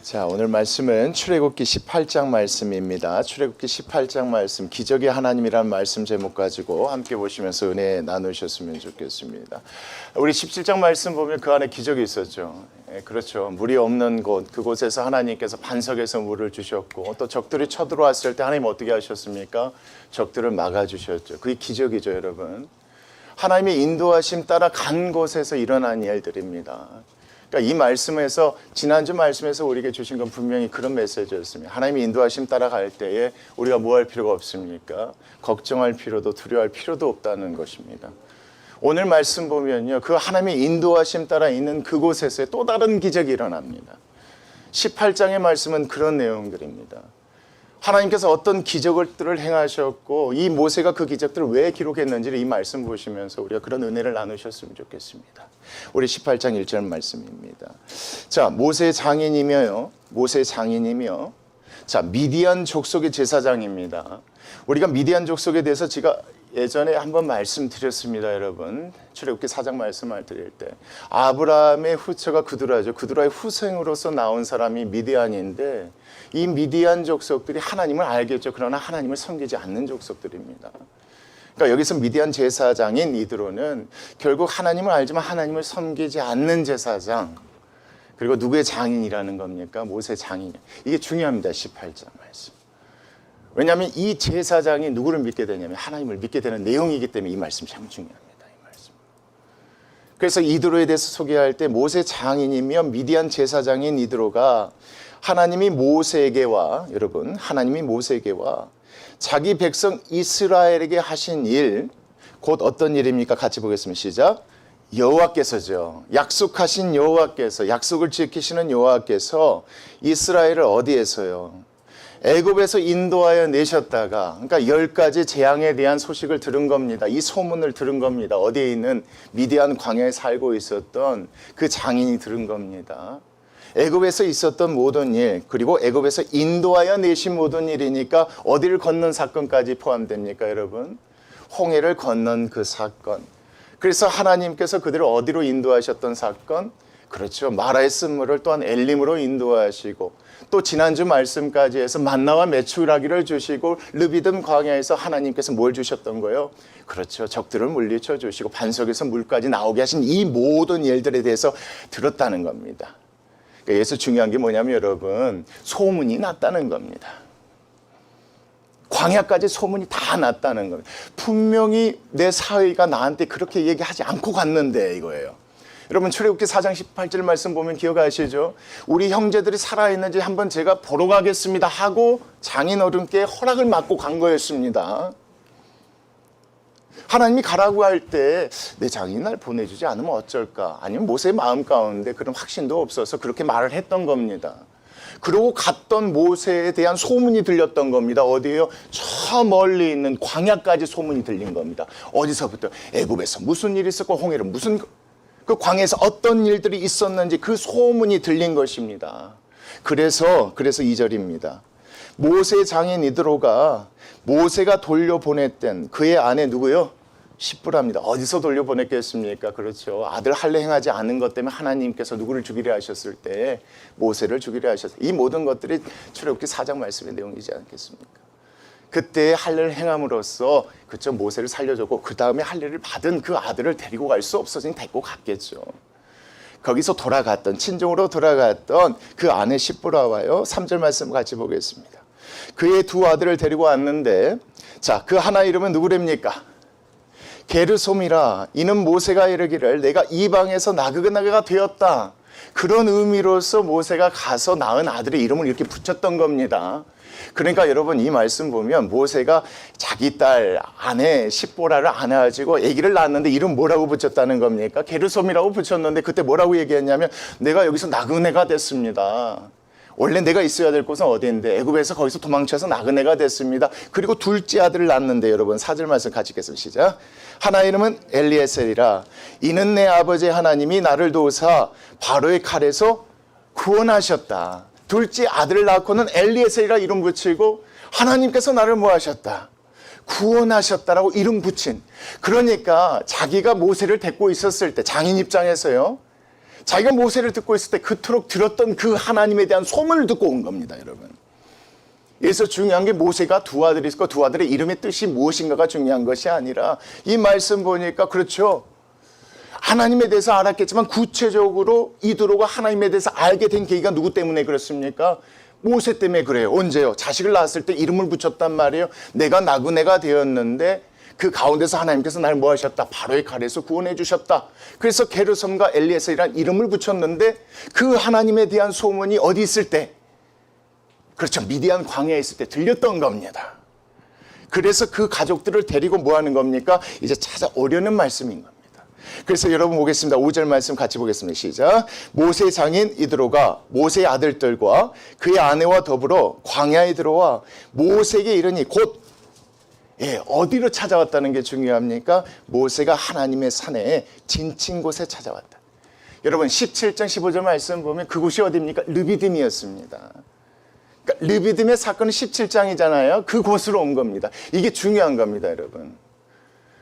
자, 오늘 말씀은 출애굽기 18장 말씀입니다. 출애굽기 18장 말씀, 기적의 하나님이라는 말씀 제목 가지고 함께 보시면서 은혜 나누셨으면 좋겠습니다. 우리 17장 말씀 보면 그 안에 기적이 있었죠. 그렇죠. 물이 없는 곳, 그곳에서 하나님께서 반석에서 물을 주셨고, 또 적들이 쳐들어왔을 때 하나님 어떻게 하셨습니까? 적들을 막아주셨죠. 그게 기적이죠, 여러분. 하나님의 인도하심 따라 간 곳에서 일어난 일들입니다. 그러니까 이 말씀에서, 지난주 말씀에서 우리에게 주신 건 분명히 그런 메시지였습니다. 하나님의 인도하심 따라갈 때에 우리가 뭐 할 필요가 없습니까? 걱정할 필요도 두려워할 필요도 없다는 것입니다. 오늘 말씀 보면요, 그 하나님의 인도하심 따라 있는 그곳에서 또 다른 기적이 일어납니다. 18장의 말씀은 그런 내용들입니다. 하나님께서 어떤 기적들을 행하셨고, 이 모세가 그 기적들을 왜 기록했는지를 이 말씀 보시면서 우리가 그런 은혜를 나누셨으면 좋겠습니다. 우리 18장 1절 말씀입니다. 자, 모세 장인이며 자, 미디안 족속의 제사장입니다. 우리가 미디안 족속에 대해서 제가 예전에 한번 말씀드렸습니다, 여러분. 출애굽기 4장 말씀을 드릴 때 아브라함의 후처가 그두라죠. 그두라의 후생으로서 나온 사람이 미디안인데, 이 미디안 족속들이 하나님을 알겠죠. 그러나 하나님을 섬기지 않는 족속들입니다. 그러니까 여기서 미디안 제사장인 이드로는 결국 하나님을 알지만 하나님을 섬기지 않는 제사장, 그리고 누구의 장인이라는 겁니까? 모세 장인. 이게 중요합니다. 18장 말씀. 왜냐하면 이 제사장이 누구를 믿게 되냐면 하나님을 믿게 되는 내용이기 때문에 이 말씀이 참 중요합니다. 이 말씀. 그래서 이드로에 대해서 소개할 때 모세 장인이며 미디안 제사장인 이드로가 하나님이 모세에게와 자기 백성 이스라엘에게 하신 일, 곧 어떤 일입니까? 같이 보겠습니다. 시작. 여호와께서죠. 약속하신 여호와께서, 약속을 지키시는 여호와께서 이스라엘을 어디에서요? 애굽에서 인도하여 내셨다가, 그러니까 10가지 재앙에 대한 소식을 들은 겁니다. 이 소문을 들은 겁니다. 어디에 있는 미디안 광야에 살고 있었던 그 장인이 들은 겁니다. 애굽에서 있었던 모든 일, 그리고 애굽에서 인도하여 내신 모든 일이니까 어디를 건넌 사건까지 포함됩니까, 여러분? 홍해를 건넌 그 사건. 그래서 하나님께서 그들을 어디로 인도하셨던 사건? 그렇죠. 마라의 쓴물을 또한 엘림으로 인도하시고, 또 지난주 말씀까지 해서 만나와 메추라기를 주시고, 르비딤 광야에서 하나님께서 뭘 주셨던 거예요? 그렇죠. 적들을 물리쳐 주시고 반석에서 물까지 나오게 하신 이 모든 일들에 대해서 들었다는 겁니다. 여기서 중요한 게 뭐냐면 여러분, 소문이 났다는 겁니다. 광야까지 소문이 다 났다는 겁니다. 분명히 내 사위가 나한테 그렇게 얘기하지 않고 갔는데 이거예요. 여러분, 출애굽기 4장 18절 말씀 보면 기억하시죠? 우리 형제들이 살아있는지 한번 제가 보러 가겠습니다 하고 장인어른께 허락을 받고 간 거였습니다. 하나님이 가라고 할 때 내 장인이 날 보내주지 않으면 어쩔까? 아니면 모세의 마음 가운데 그런 확신도 없어서 그렇게 말을 했던 겁니다. 그러고 갔던 모세에 대한 소문이 들렸던 겁니다. 어디에요? 저 멀리 있는 광야까지 소문이 들린 겁니다. 어디서부터? 애굽에서 무슨 일이 있었고 홍해로 무슨, 그 광야에서 어떤 일들이 있었는지 그 소문이 들린 것입니다. 그래서 2절입니다. 모세 장인 이드로가 모세가 돌려보냈던 그의 아내 누구요? 십부라입니다. 어디서 돌려보냈겠습니까? 그렇죠. 아들 할례 행하지 않은 것 때문에 하나님께서 누구를 죽이려 하셨을 때 모세를 죽이려 하셨어요. 이 모든 것들이 출애굽기 4장 말씀의 내용이지 않겠습니까? 그때 할례를 행함으로써, 그쵸, 모세를 살려줬고 그 다음에 할례를 받은 그 아들을 데리고 갈 수 없어서니 데리고 갔겠죠. 거기서 친정으로 돌아갔던 그 아내 십부라와요. 3절 말씀 같이 보겠습니다. 그의 두 아들을 데리고 왔는데, 자, 그 하나 이름은 누구랍니까? 게르솜이라. 이는 모세가 이르기를 내가 이방에서 나그네가 되었다. 그런 의미로서 모세가 가서 낳은 아들의 이름을 이렇게 붙였던 겁니다. 그러니까 여러분, 이 말씀 보면 모세가 자기 딸 아내 십보라를 안아가지고 아기를 낳았는데 이름 뭐라고 붙였다는 겁니까? 게르솜이라고 붙였는데 그때 뭐라고 얘기했냐면 내가 여기서 나그네가 됐습니다. 원래 내가 있어야 될 곳은 어디인데 애굽에서 거기서 도망쳐서 나그네가 됐습니다. 그리고 둘째 아들을 낳았는데, 여러분 4절 말씀 같이 읽겠습니다. 시작. 하나 이름은 엘리에셀이라. 이는 내 아버지 하나님이 나를 도우사 바로의 칼에서 구원하셨다. 둘째 아들을 낳고는 엘리에셀이라 이름 붙이고 하나님께서 나를 뭐 하셨다? 구원하셨다라고 이름 붙인. 그러니까 자기가 모세를 데리고 있었을 때 장인 입장에서요, 자기가 모세를 듣고 있을 때 그토록 들었던 그 하나님에 대한 소문을 듣고 온 겁니다, 여러분. 여기서 중요한 게 모세가 두 아들이 있고 두 아들의 이름의 뜻이 무엇인가가 중요한 것이 아니라 이 말씀 보니까 그렇죠. 하나님에 대해서 알았겠지만 구체적으로 이드로가 하나님에 대해서 알게 된 계기가 누구 때문에 그렇습니까? 모세 때문에 그래요. 언제요? 자식을 낳았을 때 이름을 붙였단 말이에요. 내가 나그네가 되었는데 그 가운데서 하나님께서 날 뭐 하셨다? 바로의 칼에서 구원해 주셨다. 그래서 게르솜과 엘리에셀이라는 이름을 붙였는데 그 하나님에 대한 소문이 어디 있을 때? 그렇죠. 미디안 광야에 있을 때 들렸던 겁니다. 그래서 그 가족들을 데리고 뭐 하는 겁니까? 이제 찾아오려는 말씀인 겁니다. 그래서 여러분 보겠습니다. 5절 말씀 같이 보겠습니다. 시작. 모세의 장인 이드로가 모세의 아들들과 그의 아내와 더불어 광야에 들어와 모세에게 이르니 곧 어디로 찾아왔다는 게 중요합니까? 모세가 하나님의 산에 진친 곳에 찾아왔다. 여러분 17장 15절 말씀 보면 그곳이 어디입니까? 르비딤이었습니다. 그러니까 르비딤의 사건은 17장이잖아요. 그곳으로 온 겁니다. 이게 중요한 겁니다, 여러분.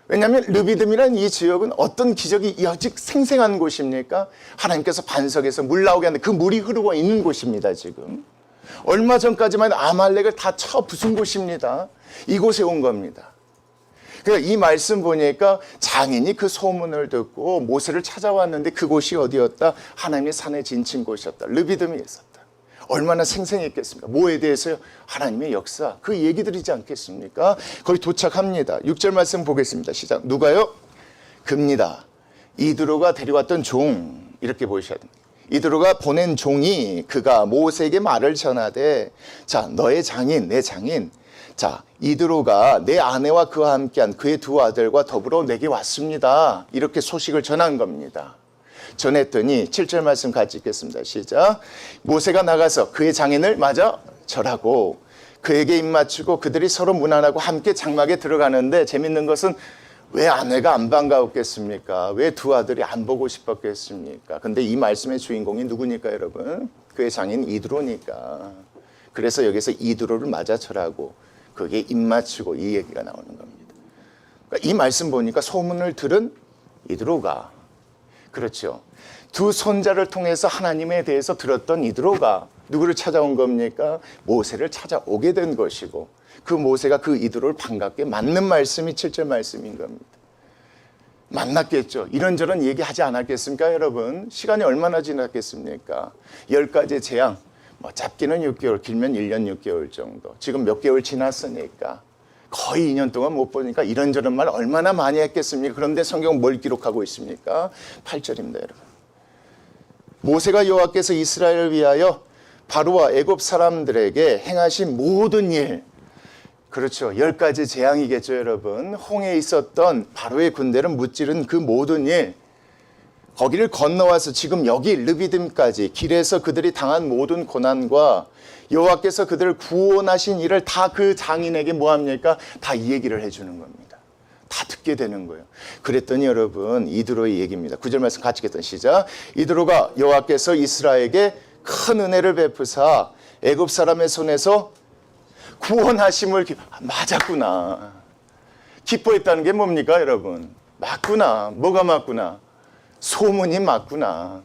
왜냐하면 르비딤이라는 이 지역은 어떤 기적이 아직 생생한 곳입니까? 하나님께서 반석에서 물 나오게 하는데 그 물이 흐르고 있는 곳입니다, 지금. 얼마 전까지만 해도 아말렉을 다 쳐 부순 곳입니다. 이곳에 온 겁니다. 그러니까 이 말씀 보니까 장인이 그 소문을 듣고 모세를 찾아왔는데 그곳이 어디였다? 하나님의 산에 진친 곳이었다. 르비딤이 있었다. 얼마나 생생했겠습니까? 뭐에 대해서요? 하나님의 역사, 그 얘기들이지 않겠습니까? 거기 도착합니다. 6절 말씀 보겠습니다. 시작. 누가요? 그입니다. 이드로가 데려왔던 종, 이렇게 보셔야 됩니다. 이드로가 보낸 종이 그가 모세에게 말을 전하되, 자, 너의 장인, 내 장인, 자, 이드로가 내 아내와 그와 함께한 그의 두 아들과 더불어 내게 왔습니다. 이렇게 소식을 전한 겁니다. 전했더니 7절 말씀 같이 읽겠습니다. 시작. 모세가 나가서 그의 장인을 맞아 절하고 그에게 입맞추고 그들이 서로 문안하고 함께 장막에 들어가는데 재밌는 것은 왜 아내가 안 반가웠겠습니까? 왜 두 아들이 안 보고 싶었겠습니까? 근데 이 말씀의 주인공이 누구니까 여러분? 그의 장인 이드로니까. 그래서 여기서 이드로를 맞아 절하고 그에게 입맞추고 이 얘기가 나오는 겁니다. 그러니까 이 말씀 보니까 소문을 들은 이드로가 그렇죠. 두 손자를 통해서 하나님에 대해서 들었던 이드로가 누구를 찾아온 겁니까? 모세를 찾아오게 된 것이고 그 모세가 그 이드로를 반갑게 맞는 말씀이 7절 말씀인 겁니다. 만났겠죠. 이런저런 얘기하지 않았겠습니까, 여러분? 시간이 얼마나 지났겠습니까? 10가지 재앙, 짧게는 6개월, 길면 1년 6개월 정도. 지금 몇 개월 지났으니까 거의 2년 동안 못 보니까 이런저런 말 얼마나 많이 했겠습니까? 그런데 성경은 뭘 기록하고 있습니까? 8절입니다, 여러분. 모세가 여호와께서 이스라엘을 위하여 바로와 애굽 사람들에게 행하신 모든 일, 그렇죠. 10가지 재앙이겠죠, 여러분. 홍해에 있었던 바로의 군대를 무찌른 그 모든 일, 거기를 건너와서 지금 여기 르비딤까지 길에서 그들이 당한 모든 고난과 여호와께서 그들을 구원하신 일을 다 그 장인에게 뭐합니까? 다 이 얘기를 해주는 겁니다. 다 듣게 되는 거예요. 그랬더니 여러분 이드로의 얘기입니다. 9절 말씀 같이 읽겠던 시작. 이드로가 여호와께서 이스라엘에게 큰 은혜를 베푸사 애굽 사람의 손에서 구원하심을 맞았구나. 기뻐했다는 게 뭡니까, 여러분? 맞구나. 뭐가 맞구나? 소문이 맞구나.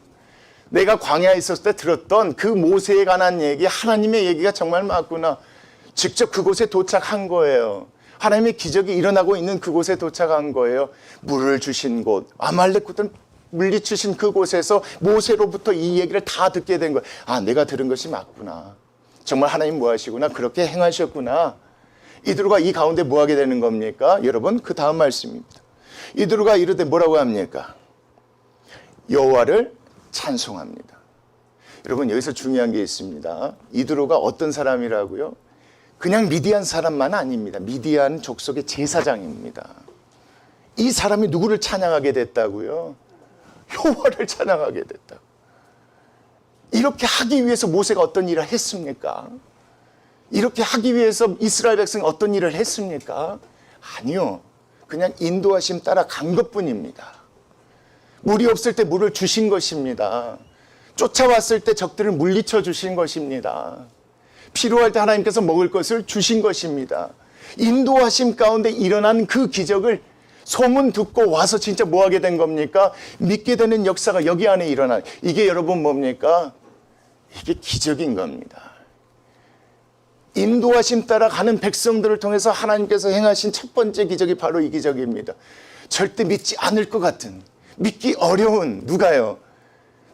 내가 광야에 있었을 때 들었던 그 모세에 관한 얘기, 하나님의 얘기가 정말 맞구나. 직접 그곳에 도착한 거예요. 하나님의 기적이 일어나고 있는 그곳에 도착한 거예요. 물을 주신 곳, 아말렉군을 물리치신 그곳에서 모세로부터 이 얘기를 다 듣게 된 거예요. 아, 내가 들은 것이 맞구나. 정말 하나님 뭐 하시구나. 그렇게 행하셨구나. 이드로가 이 가운데 뭐 하게 되는 겁니까? 여러분, 그 다음 말씀입니다. 이드로가 이르되 뭐라고 합니까? 여호와를 찬송합니다. 여러분, 여기서 중요한 게 있습니다. 이드로가 어떤 사람이라고요? 그냥 미디안 사람만 아닙니다. 미디안 족속의 제사장입니다. 이 사람이 누구를 찬양하게 됐다고요? 여호와를 찬양하게 됐다. 이렇게 하기 위해서 모세가 어떤 일을 했습니까? 이렇게 하기 위해서 이스라엘 백성이 어떤 일을 했습니까? 아니요. 그냥 인도하심 따라 간 것뿐입니다. 물이 없을 때 물을 주신 것입니다. 쫓아왔을 때 적들을 물리쳐 주신 것입니다. 필요할 때 하나님께서 먹을 것을 주신 것입니다. 인도하심 가운데 일어난 그 기적을 소문 듣고 와서 진짜 뭐 하게 된 겁니까? 믿게 되는 역사가 여기 안에 일어나. 이게 여러분 뭡니까? 이게 기적인 겁니다. 인도하심 따라 가는 백성들을 통해서 하나님께서 행하신 첫 번째 기적이 바로 이 기적입니다. 절대 믿지 않을 것 같은, 믿기 어려운, 누가요?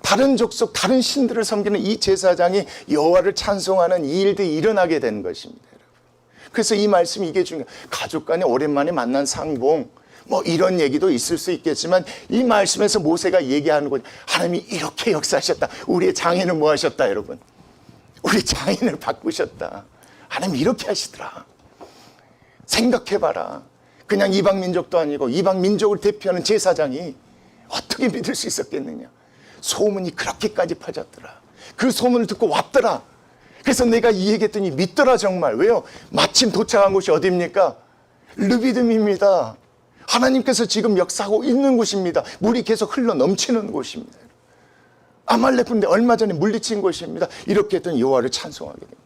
다른 족속, 다른 신들을 섬기는 이 제사장이 여호와를 찬송하는 이 일들이 일어나게 된 것입니다. 여러분. 그래서 이 말씀이 이게 중요해요. 가족 간에 오랜만에 만난 상봉, 뭐 이런 얘기도 있을 수 있겠지만 이 말씀에서 모세가 얘기하는 건 하나님이 이렇게 역사하셨다. 우리의 장인을 뭐 하셨다 여러분? 우리 장인을 바꾸셨다. 하나님 이렇게 하시더라. 생각해봐라. 그냥 이방 민족도 아니고 이방 민족을 대표하는 제사장이 어떻게 믿을 수 있었겠느냐. 소문이 그렇게까지 퍼졌더라. 그 소문을 듣고 왔더라. 그래서 내가 이 얘기했더니 믿더라 정말. 왜요? 마침 도착한 곳이 어디입니까? 르비딤입니다. 하나님께서 지금 역사하고 있는 곳입니다. 물이 계속 흘러 넘치는 곳입니다. 아말렉 군대 얼마 전에 물리친 곳입니다. 이렇게 했더니 여호와를 찬송하게 됩니다.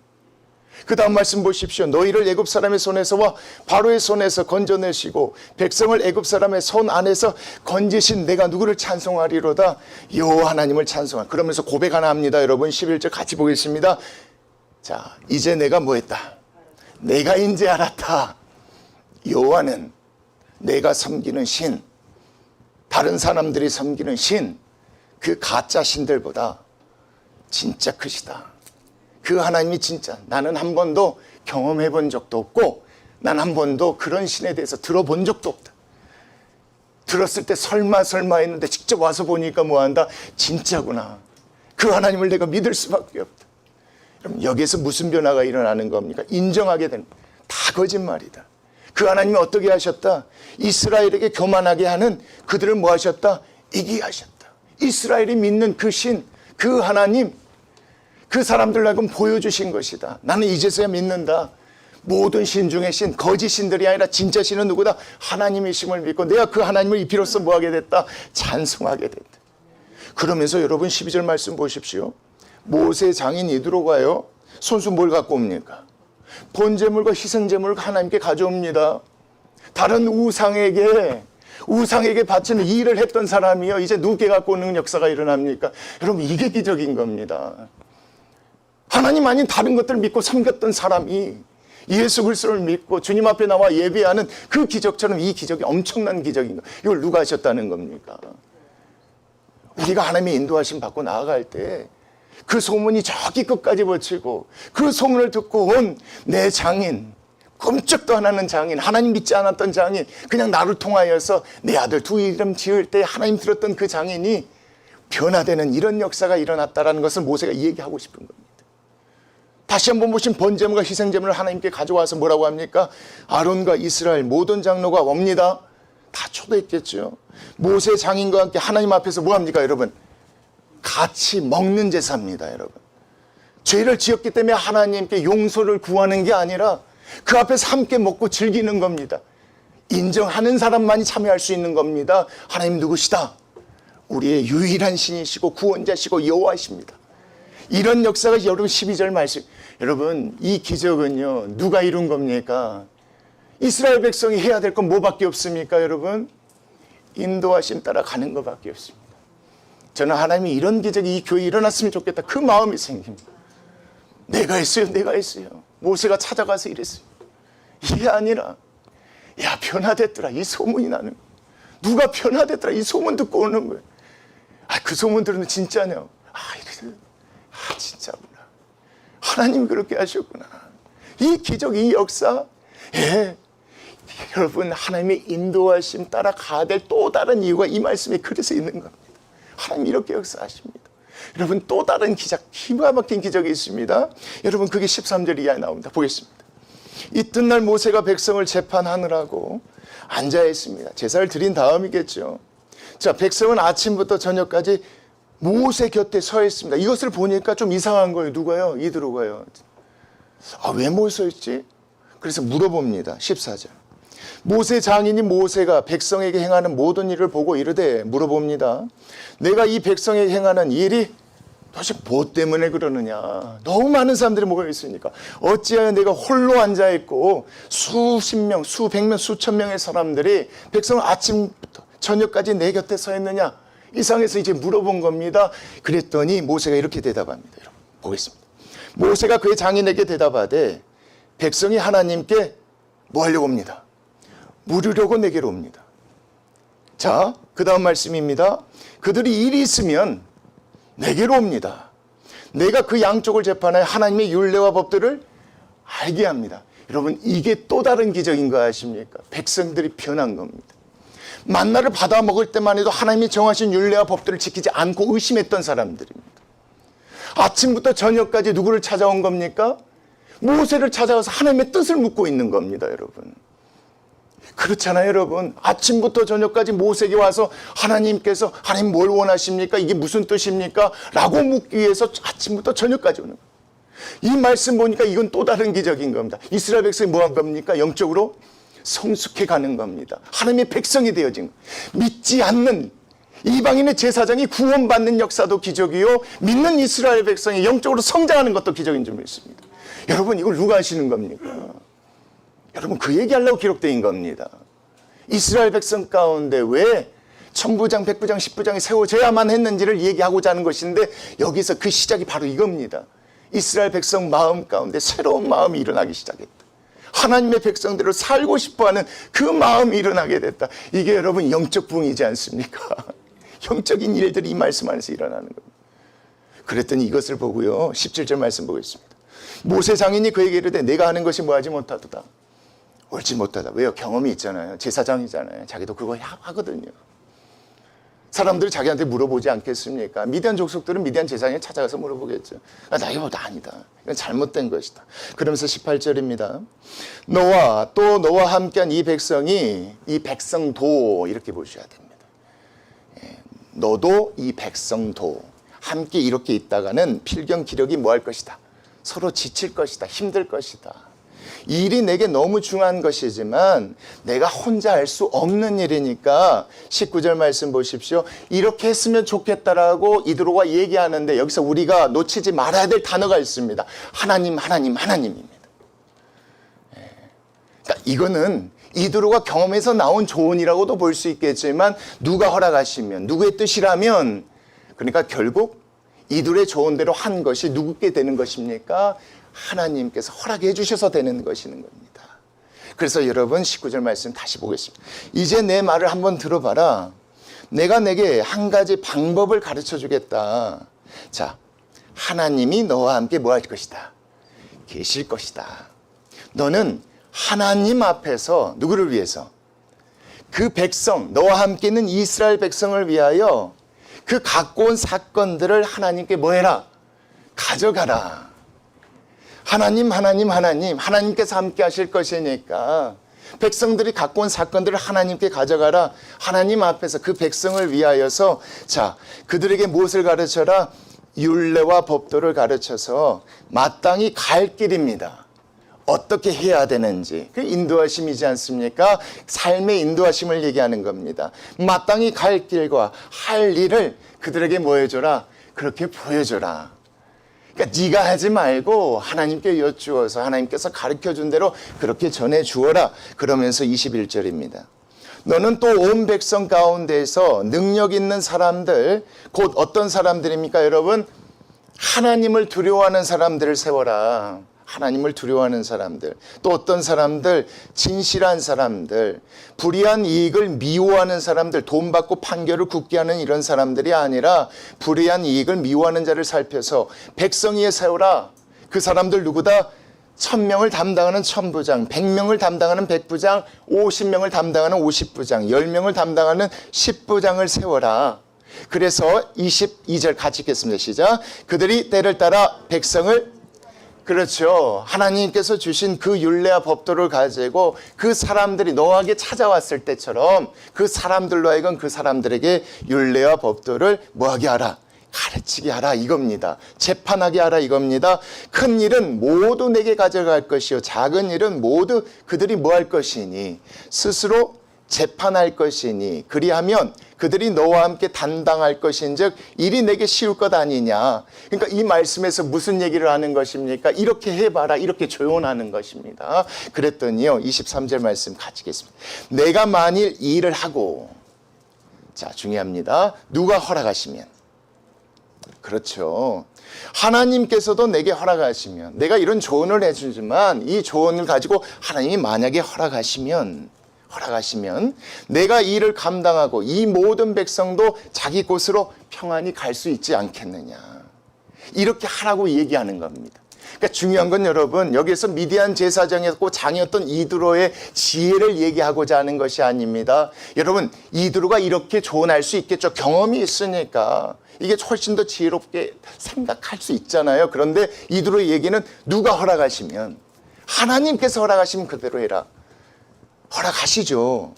그 다음 말씀 보십시오. 너희를 애굽 사람의 손에서와 바로의 손에서 건져내시고 백성을 애굽 사람의 손 안에서 건지신 내가 누구를 찬송하리로다? 여호와 하나님을 찬송하. 그러면서 고백 하나 합니다. 여러분 11절 같이 보겠습니다. 자, 이제 내가 뭐 했다? 내가 이제 알았다. 여호와는 내가 섬기는 신, 다른 사람들이 섬기는 신, 그 가짜 신들보다 진짜 크시다. 그 하나님이 진짜 나는 한 번도 경험해 본 적도 없고 난 한 번도 그런 신에 대해서 들어본 적도 없다. 들었을 때 설마 했는데 직접 와서 보니까 뭐한다? 진짜구나. 그 하나님을 내가 믿을 수밖에 없다. 그럼 여기에서 무슨 변화가 일어나는 겁니까? 인정하게 되는, 다 거짓말이다. 그 하나님이 어떻게 하셨다? 이스라엘에게 교만하게 하는 그들을 뭐 하셨다? 이기게 하셨다. 이스라엘이 믿는 그 신, 그 하나님, 그 사람들로 하여금 보여주신 것이다. 나는 이제서야 믿는다. 모든 신 중에 신, 거짓 신들이 아니라 진짜 신은 누구다? 하나님이심을 믿고 내가 그 하나님을 이 비로소 뭐 하게 됐다? 찬송하게 됐다. 그러면서 여러분 12절 말씀 보십시오. 모세 장인 이드로가요. 손수 뭘 갖고 옵니까? 번제물과 희생제물을 하나님께 가져옵니다. 다른 우상에게 바치는 일을 했던 사람이요. 이제 누구께 갖고 오는 역사가 일어납니까? 여러분 이게 기적인 겁니다. 하나님 아닌 다른 것들을 믿고 섬겼던 사람이 예수 그리스도를 믿고 주님 앞에 나와 예배하는 그 기적처럼 이 기적이 엄청난 기적인 거예요. 이걸 누가 하셨다는 겁니까? 우리가 하나님의 인도하심 받고 나아갈 때 그 소문이 저기 끝까지 퍼지고 그 소문을 듣고 온 내 장인, 꿈쩍도 안 하는 장인, 하나님 믿지 않았던 장인, 그냥 나를 통하여서 내 아들 두 이름 지을 때 하나님 들었던 그 장인이 변화되는 이런 역사가 일어났다는 것을 모세가 얘기하고 싶은 겁니다. 다시 한번 보신 번제물과 희생제물을 하나님께 가져와서 뭐라고 합니까? 아론과 이스라엘 모든 장로가 옵니다. 다 초대했겠죠. 모세 장인과 함께 하나님 앞에서 뭐 합니까 여러분? 같이 먹는 제사입니다 여러분. 죄를 지었기 때문에 하나님께 용서를 구하는 게 아니라 그 앞에서 함께 먹고 즐기는 겁니다. 인정하는 사람만이 참여할 수 있는 겁니다. 하나님 누구시다? 우리의 유일한 신이시고 구원자시고 여호와이십니다. 이런 역사가 여러분 12절 말씀. 여러분 이 기적은요 누가 이룬 겁니까? 이스라엘 백성이 해야 될 건 뭐밖에 없습니까 여러분? 인도하심 따라 가는 것밖에 없습니다. 저는 하나님이 이런 기적이 이 교회에 일어났으면 좋겠다 그 마음이 생깁니다. 내가 했어요. 모세가 찾아가서 이랬어요. 이게 아니라 야 변화됐더라 이 소문이 나는 거예요. 누가 변화됐더라 이 소문 듣고 오는 거예요. 그 소문 들으면 진짜냐? 이래. 진짜구나. 하나님이 그렇게 하셨구나. 이 기적, 이 역사, 여러분 하나님의 인도하심 따라 가야 될 또 다른 이유가 이 말씀에 그래서 있는 겁니다. 하나님 이렇게 역사하십니다. 여러분 또 다른 기적, 기가 막힌 기적이 있습니다. 여러분 그게 13절 이하에 나옵니다. 보겠습니다. 이튿날 모세가 백성을 재판하느라고 앉아 있습니다. 제사를 드린 다음이겠죠. 자, 백성은 아침부터 저녁까지 모세 곁에 서 있습니다. 이것을 보니까 좀 이상한 거예요. 누가요? 이드로가요. 왜 서 있지? 그래서 물어봅니다. 14절. 모세 장인이 모세가 백성에게 행하는 모든 일을 보고 이르되 물어봅니다. 내가 이 백성에게 행하는 일이 도대체 뭐 때문에 그러느냐. 너무 많은 사람들이 모여 있으니까 어찌하여 내가 홀로 앉아있고 수십 명, 수백 명, 수천 명의 사람들이 백성을 아침부터 저녁까지 내 곁에 서 있느냐. 이 상에서 이제 물어본 겁니다. 그랬더니 모세가 이렇게 대답합니다. 여러분 보겠습니다. 모세가 그의 장인에게 대답하되 백성이 하나님께 뭐 하려고 옵니다. 물으려고 내게로 옵니다. 자, 그 다음 말씀입니다. 그들이 일이 있으면 내게로 옵니다. 내가 그 양쪽을 재판하여 하나님의 율례와 법들을 알게 합니다. 여러분 이게 또 다른 기적인 거 아십니까? 백성들이 변한 겁니다. 만나를 받아 먹을 때만 해도 하나님이 정하신 율례와 법들을 지키지 않고 의심했던 사람들입니다. 아침부터 저녁까지 누구를 찾아온 겁니까? 모세를 찾아와서 하나님의 뜻을 묻고 있는 겁니다, 여러분. 그렇잖아요, 여러분. 아침부터 저녁까지 모세에게 와서 하나님께서 하나님 뭘 원하십니까? 이게 무슨 뜻입니까? 라고 묻기 위해서 아침부터 저녁까지 오는 거예요. 이 말씀 보니까 이건 또 다른 기적인 겁니다. 이스라엘 백성이 뭐 한 겁니까? 영적으로 성숙해 가는 겁니다. 하나님의 백성이 되어진 거예요. 믿지 않는 이방인의 제사장이 구원받는 역사도 기적이요. 믿는 이스라엘 백성이 영적으로 성장하는 것도 기적인 줄 믿습니다. 여러분 이걸 누가 하시는 겁니까? 여러분 그 얘기하려고 기록된 겁니다. 이스라엘 백성 가운데 왜 천부장, 백부장, 십부장이 세워져야만 했는지를 얘기하고자 하는 것인데 여기서 그 시작이 바로 이겁니다. 이스라엘 백성 마음 가운데 새로운 마음이 일어나기 시작했다. 하나님의 백성대로 살고 싶어하는 그 마음이 일어나게 됐다. 이게 여러분 영적 부흥이지 않습니까? 영적인 일들이 이 말씀 안에서 일어나는 겁니다. 그랬더니 이것을 보고요. 17절 말씀 보겠습니다. 모세 장인이 그에게 이르되 내가 하는 것이 뭐하지 못하도다. 옳지 못하다. 왜요? 경험이 있잖아요. 제사장이잖아요. 자기도 그거 하거든요. 사람들이 자기한테 물어보지 않겠습니까? 미디안 족속들은 미디안 제사장에 찾아가서 물어보겠죠. 나 이거 아니다. 이건 잘못된 것이다. 그러면서 18절입니다. 너와 함께한 이 백성이 이 백성도 이렇게 보셔야 됩니다. 너도 이 백성도 함께 이렇게 있다가는 필경 기력이 뭐 할 것이다. 서로 지칠 것이다. 힘들 것이다. 이 일이 내게 너무 중요한 것이지만 내가 혼자 할 수 없는 일이니까 19절 말씀 보십시오. 이렇게 했으면 좋겠다라고 이드로가 얘기하는데 여기서 우리가 놓치지 말아야 될 단어가 있습니다. 하나님, 하나님, 하나님입니다. 그러니까 이거는 이드로가 경험에서 나온 조언이라고도 볼 수 있겠지만 누가 허락하시면 누구의 뜻이라면 그러니까 결국 이들의 조언대로 한 것이 누구께 되는 것입니까? 하나님께서 허락해 주셔서 되는 것이는 겁니다. 그래서 여러분 19절 말씀 다시 보겠습니다. 이제 내 말을 한번 들어봐라. 내가 내게 한 가지 방법을 가르쳐 주겠다. 자, 하나님이 너와 함께 뭐 할 것이다? 계실 것이다. 너는 하나님 앞에서 누구를 위해서? 그 백성, 너와 함께 있는 이스라엘 백성을 위하여 그 갖고 온 사건들을 하나님께 뭐 해라? 가져가라. 하나님께서 함께 하실 것이니까 백성들이 갖고 온 사건들을 하나님께 가져가라. 하나님 앞에서 그 백성을 위하여서 자, 그들에게 무엇을 가르쳐라? 율례와 법도를 가르쳐서 마땅히 갈 길입니다. 어떻게 해야 되는지 그 인도하심이지 않습니까? 삶의 인도하심을 얘기하는 겁니다. 마땅히 갈 길과 할 일을 그들에게 뭐 해줘라? 그렇게 보여줘라. 그러니까 네가 하지 말고 하나님께 여쭈어서 하나님께서 가르쳐준 대로 그렇게 전해주어라. 그러면서 21절입니다. 너는 또 온 백성 가운데에서 능력 있는 사람들, 곧 어떤 사람들입니까 여러분? 하나님을 두려워하는 사람들을 세워라. 하나님을 두려워하는 사람들, 또 어떤 사람들, 진실한 사람들, 불의한 이익을 미워하는 사람들, 돈 받고 판결을 굳게 하는 이런 사람들이 아니라 불의한 이익을 미워하는 자를 살펴서 백성 위에 세우라. 그 사람들 누구다? 1000명을 담당하는 천부장, 100명을 담당하는 백부장, 50명을 담당하는 50부장, 10명을 담당하는 10부장을 세워라. 그래서 22절 같이 읽겠습니다. 시작. 그들이 때를 따라 백성을 그렇죠. 하나님께서 주신 그 율례와 법도를 가지고 그 사람들이 노하게 찾아왔을 때처럼 그 사람들로 하여금 그 사람들에게 율례와 법도를 뭐하게 하라? 가르치게 하라 이겁니다. 재판하게 하라 이겁니다. 큰 일은 모두 내게 가져갈 것이요 작은 일은 모두 그들이 뭐 할 것이니 스스로 재판할 것이니 그리하면 그들이 너와 함께 단당할 것인즉 일이 내게 쉬울 것 아니냐. 그러니까 이 말씀에서 무슨 얘기를 하는 것입니까? 이렇게 해봐라, 이렇게 조언하는 것입니다. 그랬더니요, 23절 말씀 가지겠습니다. 내가 만일 이 일을 하고, 자, 중요합니다. 누가 허락하시면, 그렇죠, 하나님께서도 내게 허락하시면, 내가 이런 조언을 해주지만 이 조언을 가지고 하나님이 만약에 허락하시면 내가 이 일을 감당하고 이 모든 백성도 자기 곳으로 평안히 갈 수 있지 않겠느냐. 이렇게 하라고 얘기하는 겁니다. 그러니까 중요한 건 여러분, 여기에서 미디안 제사장이었고 장이었던 이드로의 지혜를 얘기하고자 하는 것이 아닙니다. 여러분, 이드로가 이렇게 조언할 수 있겠죠. 경험이 있으니까 이게 훨씬 더 지혜롭게 생각할 수 있잖아요. 그런데 이드로의 얘기는 누가 허락하시면, 하나님께서 허락하시면 그대로 해라. 허락하시죠.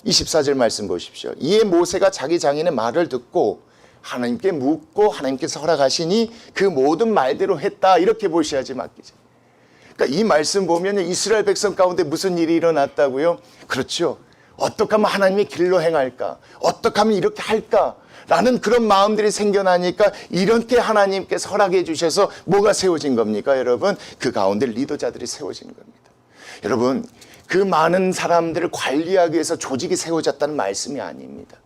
24절 말씀 보십시오. 이에 모세가 자기 장인의 말을 듣고 하나님께 묻고 하나님께서 허락하시니 그 모든 말대로 했다. 이렇게 보셔야지 맡기죠. 그러니까 이 말씀 보면 이스라엘 백성 가운데 무슨 일이 일어났다고요? 그렇죠. 어떻게 하면 하나님의 길로 행할까? 어떻게 하면 이렇게 할까? 라는 그런 마음들이 생겨나니까 이렇게 하나님께서 허락해 주셔서 뭐가 세워진 겁니까, 여러분? 그 가운데 리더자들이 세워진 겁니다. 여러분, 그 많은 사람들을 관리하기 위해서 조직이 세워졌다는 말씀이 아닙니다.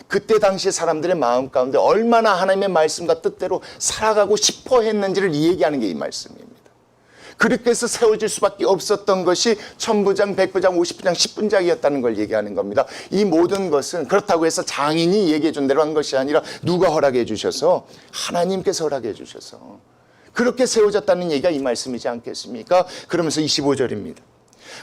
그때 당시 사람들의 마음 가운데 얼마나 하나님의 말씀과 뜻대로 살아가고 싶어 했는지를 얘기하는 게 이 말씀입니다. 그렇게 해서 세워질 수밖에 없었던 것이 1000부장, 100부장, 50부장, 10분장이었다는 걸 얘기하는 겁니다. 이 모든 것은 그렇다고 해서 장인이 얘기해 준 대로 한 것이 아니라 누가 허락해 주셔서, 하나님께서 허락해 주셔서 그렇게 세워졌다는 얘기가 이 말씀이지 않겠습니까? 그러면서 25절입니다.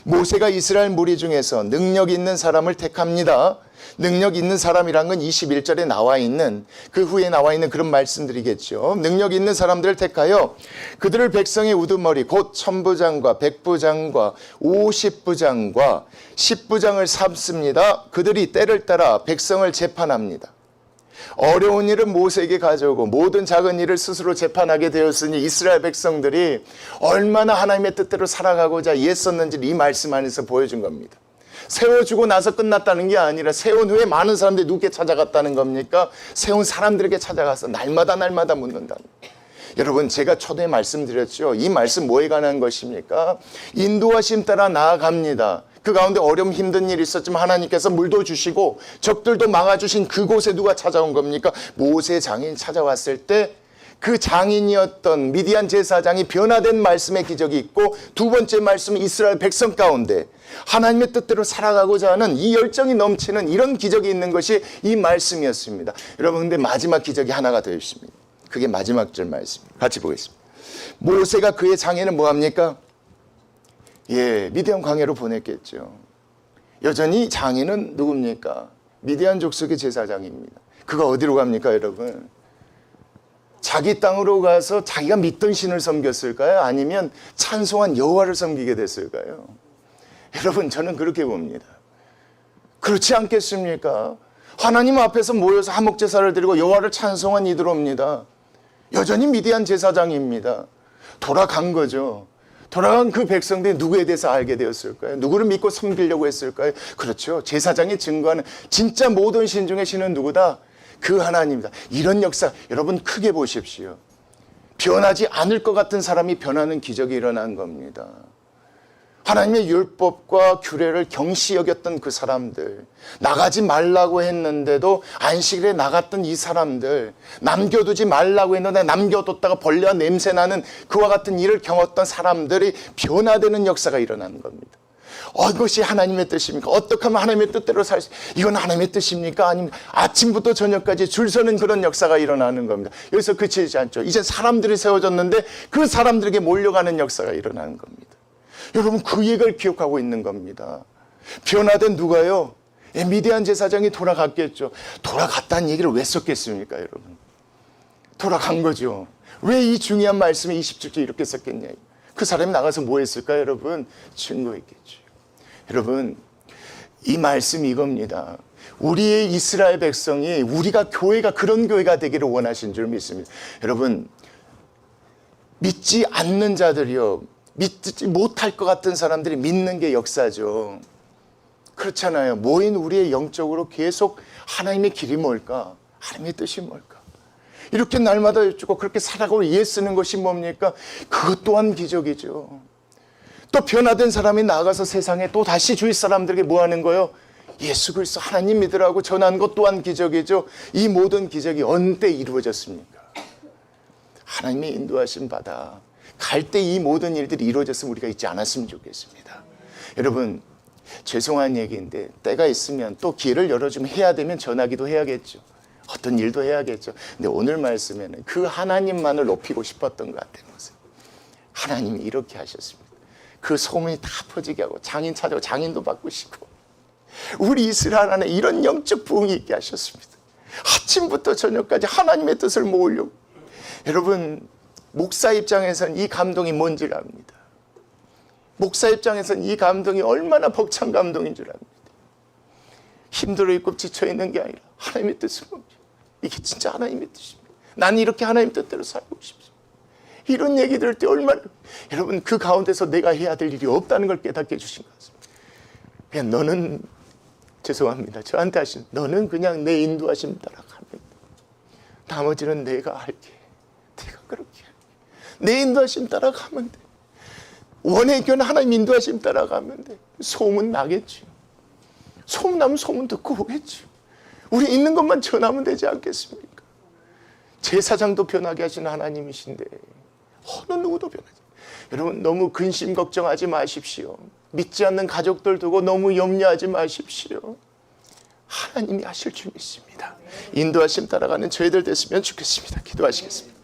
모세가 이스라엘 무리 중에서 능력 있는 사람을 택합니다. 능력 있는 사람이란 건 21절에 나와 있는, 그 후에 나와 있는 그런 말씀들이겠죠. 능력 있는 사람들을 택하여 그들을 백성의 우두머리 곧 1000부장과 100부장과 50부장과 10부장을 삼습니다. 그들이 때를 따라 백성을 재판합니다. 어려운 일은 모세에게 가져오고 모든 작은 일을 스스로 재판하게 되었으니 이스라엘 백성들이 얼마나 하나님의 뜻대로 살아가고자 애썼는지를 이 말씀 안에서 보여준 겁니다. 세워주고 나서 끝났다는 게 아니라 세운 후에 많은 사람들이 누구께 찾아갔다는 겁니까? 세운 사람들에게 찾아가서 날마다 묻는다. 여러분, 제가 초대에 말씀드렸죠. 이 말씀 뭐에 관한 것입니까? 인도하심 따라 나아갑니다. 그 가운데 어려움 힘든 일이 있었지만 하나님께서 물도 주시고 적들도 막아주신 그곳에 누가 찾아온 겁니까? 모세 장인 찾아왔을 때 그 장인이었던 미디안 제사장이 변화된 말씀의 기적이 있고, 두 번째 말씀은 이스라엘 백성 가운데 하나님의 뜻대로 살아가고자 하는 이 열정이 넘치는 이런 기적이 있는 것이 이 말씀이었습니다. 여러분, 근데 마지막 기적이 하나가 더 있습니다. 그게 마지막 절 말씀입니다. 같이 보겠습니다. 모세가 그의 장인을 뭐합니까? 미디안 광야로 보냈겠죠. 여전히 장인은 누굽니까? 미디안 족속의 제사장입니다. 그가 어디로 갑니까, 여러분? 자기 땅으로 가서 자기가 믿던 신을 섬겼을까요? 아니면 찬송한 여호와를 섬기게 됐을까요? 여러분, 저는 그렇게 봅니다. 그렇지 않겠습니까? 하나님 앞에서 모여서 화목제사를 드리고 여호와를 찬송한 이들옵니다. 여전히 미디안 제사장입니다. 돌아간 거죠. 돌아간 그 백성들이 누구에 대해서 알게 되었을까요? 누구를 믿고 섬기려고 했을까요? 그렇죠. 제사장이 증거하는 진짜 모든 신 중에 신은 누구다? 그 하나님이다. 이런 역사, 여러분 크게 보십시오. 변하지 않을 것 같은 사람이 변하는 기적이 일어난 겁니다. 하나님의 율법과 규례를 경시 여겼던 그 사람들, 나가지 말라고 했는데도 안식일에 나갔던 이 사람들, 남겨두지 말라고 했는데 남겨뒀다가 벌레와 냄새나는 그와 같은 일을 경험했던 사람들이 변화되는 역사가 일어나는 겁니다. 이것이 하나님의 뜻입니까? 어떻게 하면 하나님의 뜻대로 이건 하나님의 뜻입니까? 아니면 아침부터 저녁까지 줄 서는 그런 역사가 일어나는 겁니다. 여기서 그치지 않죠. 이제 사람들이 세워졌는데 그 사람들에게 몰려가는 역사가 일어나는 겁니다. 여러분, 그 얘기를 기억하고 있는 겁니다. 변화된 누가요? 미디안 제사장이 돌아갔겠죠. 돌아갔다는 얘기를 왜 썼겠습니까, 여러분? 돌아간 거죠. 왜 이 중요한 말씀에 27절 이렇게 썼겠냐? 그 사람이 나가서 뭐 했을까요, 여러분? 증거했겠죠. 여러분, 이 말씀이 이겁니다. 우리의 이스라엘 백성이, 우리가 교회가 그런 교회가 되기를 원하신 줄 믿습니다. 여러분, 믿지 않는 자들이요, 믿지 못할 것 같은 사람들이 믿는 게 역사죠. 그렇잖아요. 모인 우리의 영적으로 계속 하나님의 길이 뭘까? 하나님의 뜻이 뭘까? 이렇게 날마다 여쭈고 그렇게 살아가고 애쓰는 것이 뭡니까? 그것 또한 기적이죠. 또 변화된 사람이 나아가서 세상에 또 다시 주위 사람들에게 뭐 하는 거예요? 예수 그리스도 하나님 믿으라고 전하는 것 또한 기적이죠. 이 모든 기적이 어느 때 이루어졌습니까? 하나님의 인도하심 받아 갈 때 이 모든 일들이 이루어졌으면 우리가 잊지 않았으면 좋겠습니다. 여러분, 죄송한 얘기인데 때가 있으면 또 기회를 열어주면 해야 되면 전하기도 해야겠죠. 어떤 일도 해야겠죠. 근데 오늘 말씀에는 그 하나님만을 높이고 싶었던 것 같아요. 하나님이 이렇게 하셨습니다. 그 소문이 다 퍼지게 하고 장인 찾아고 장인도 바꾸시고 우리 이스라엘 안에 이런 영적 부흥이 있게 하셨습니다. 아침부터 저녁까지 하나님의 뜻을 모으려고. 여러분, 목사 입장에서는 이 감동이 뭔지를 압니다. 목사 입장에서는 이 감동이 얼마나 벅찬 감동인 줄 압니다. 힘들어 있고 지쳐 있는 게 아니라 하나님의 뜻은 뭡니까? 이게 진짜 하나님의 뜻입니다. 나는 이렇게 하나님 뜻대로 살고 싶습니다. 이런 얘기 들을 때 얼마나, 여러분, 그 가운데서 내가 해야 될 일이 없다는 걸 깨닫게 해주신 것 같습니다. 그냥 너는, 죄송합니다, 저한테 하신, 너는 그냥 내 인도하심 따라가면 돼. 나머지는 내가 할게. 내가 그렇게 할게. 내 인도하심 따라가면 돼. 원해견 하나님 인도하심 따라가면 돼. 소문 나겠지. 소문 나면 소문 듣고 오겠지. 우리 있는 것만 전하면 되지 않겠습니까? 제사장도 변하게 하시는 하나님이신데 어느 누구도 변하지. 여러분, 너무 근심 걱정하지 마십시오. 믿지 않는 가족들 두고 너무 염려하지 마십시오. 하나님이 하실 줄 믿습니다. 인도하심 따라가는 저희들 됐으면 좋겠습니다. 기도하시겠습니다.